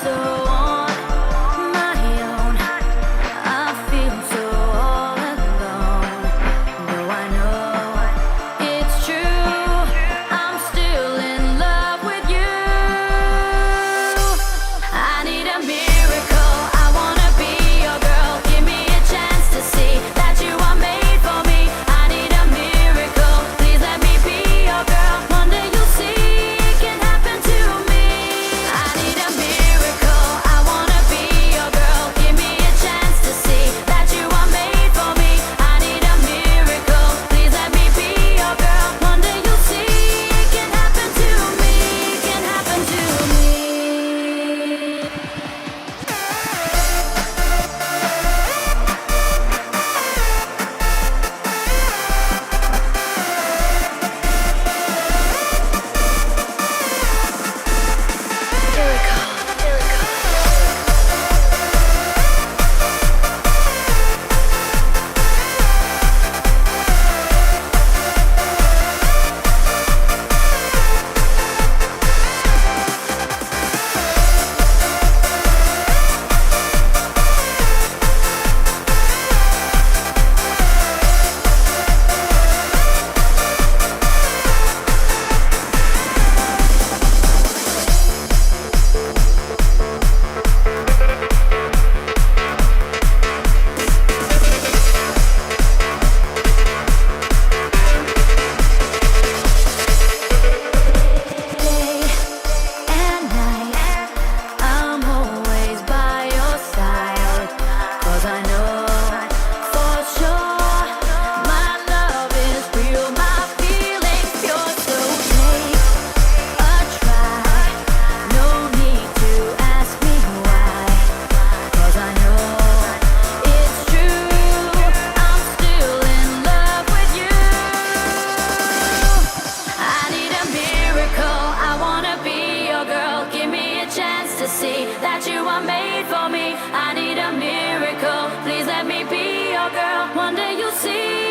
so on my own. I feel so all alone. Though I know it's true, I'm still in love with you. I need a miracle. I wanna be your girl. Give me a chance to see that you are made for me. I need a miracle. Please let me be your girl. One day you'll see it can happen to me. I need a miracle. I wanna be your girl. Give me a chance to see that you are made for me. I need a miracle. Please let me be your girl. One day you'll see it can happen to me. Can happen to me. Day and night, I'm always by your side. 'Cause I know for sure my love is real, my feelings pure. So take a try, no need to ask me why. 'Cause I know it's true, I'm still in love with you. I need a miracle. I wanna be your girl. Give me a chance to see that you are made for me. I need a miracle. Please let me be your girl. One day you'll see